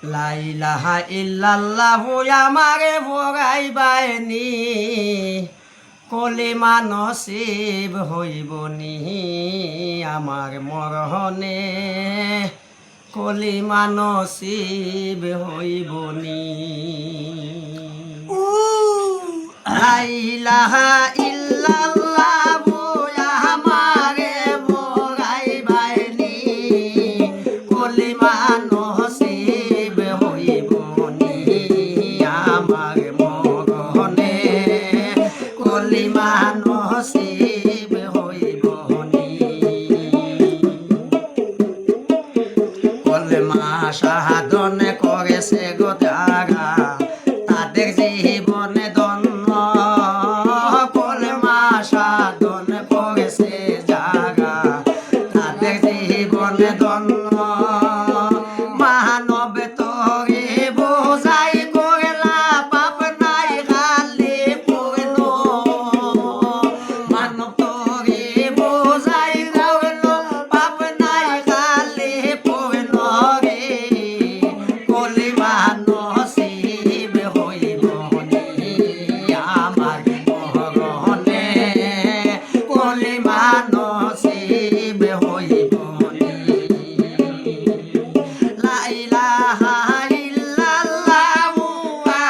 লা ইলাহা ইল্লাল্লাহু আমারে ভগাইবাইনি কলিমা নসিব হইবনি আমার মরহনে কলিমা নসিব হইবনি লা ইলাহা ইল্লাল্লাহু আমারে ভগাইবাইনি কলিমা নসিব হইবনি আমার মরহনে কলিমা নসিব হইবনি কলিমা সাধন করেছে গো যারা তাদের জীবনে ধন্য কলিমা সাধন করেছে যারা তাদের জীবনে ধন্য মানব তোরে বোঝাই করলা পাপ নাই খালি পূর্ণ মানব তোরে বোঝাই করলো পাপ নাই খালি পূর্ণ রে কলিমা নসিব হইবনি আমার মরহনে কলিমা নসিব হইবনি লা ইলাহা ইল্লাল্লাহু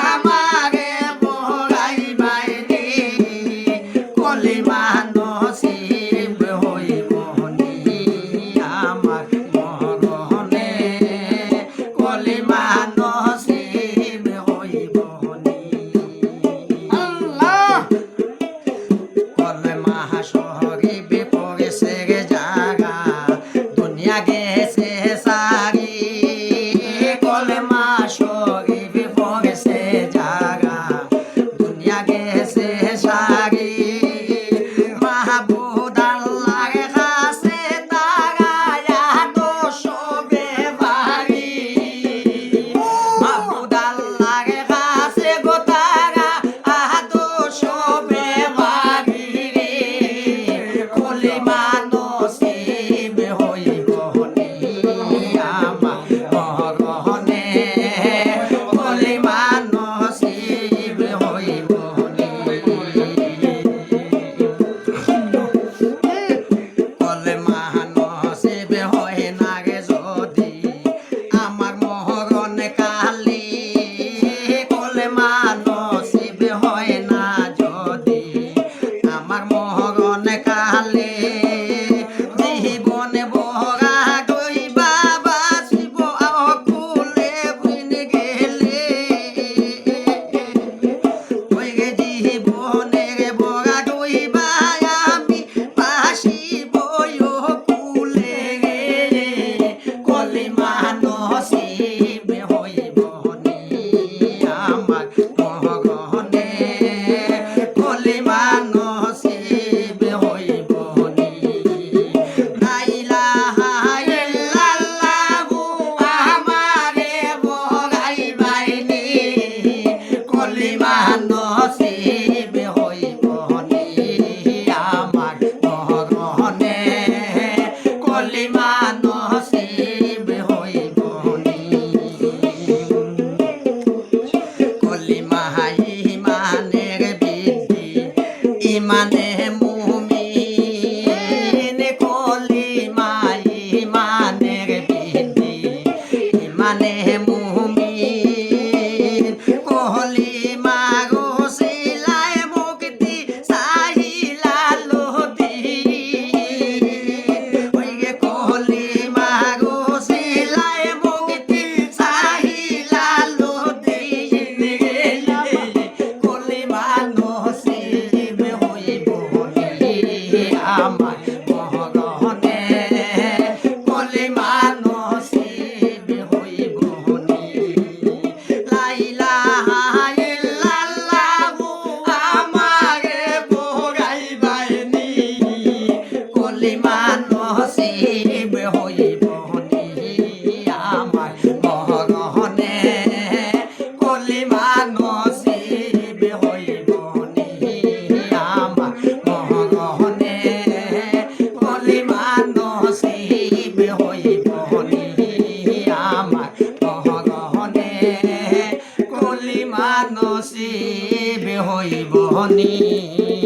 আমারে ভগাইবাইনি কলিমা নসিব হইবনি আমার মরহনে কলিমা নসিব হইবনি আল্লাহ কলিমা শরীফে পড়েছে গে জাগা দুনিয়া গেছে সারি কলিমা শরীফে পড়েছে জাগা দুনিয়া গেছে সারি মাহবুব আল্লাহর কাছে তারা এত সবে বাড়ি মাহবুব আল্লাহর কাছে গো তারা এত সবে বাড়ি রে কলিমা নসিব হইবনি আমার মরহনে কলিমা নসিব হইবনি কলিমা নসিব হয় না গে যদি আমার মরণ কালি কলিমা নসিব হয় না যদি আমার মরণ কালে জীবনে বহরা গইবা বাঁচিব অকুলে বিন গেলে ওই গে জীবনের বহরা গইবা আমি বাঁচিব অকুলে কলিমা নসিব হইবনি আমার মরহনে কলিমা নসিব হইবনি লা ইলাহা ইল্লাল্লাহু আমারে ভগাইবাইনি কলিমা নসিব হইবনি আমার মরহনে কলিমা নসিব হইবনি কলিমা ইমানের বৃদ্ধি ইমানে মুমিন কলিমা ইমানের বৃদ্ধি ইমানে মুমিন কলিমা রসিলায় মুক্তি সাহিলা লতি ওই গে কলিমা রসিলায় মুক্তি সাহিলা লতি কলিমা নসিব হইবনি আমার মরহনে কলিমা হইব নি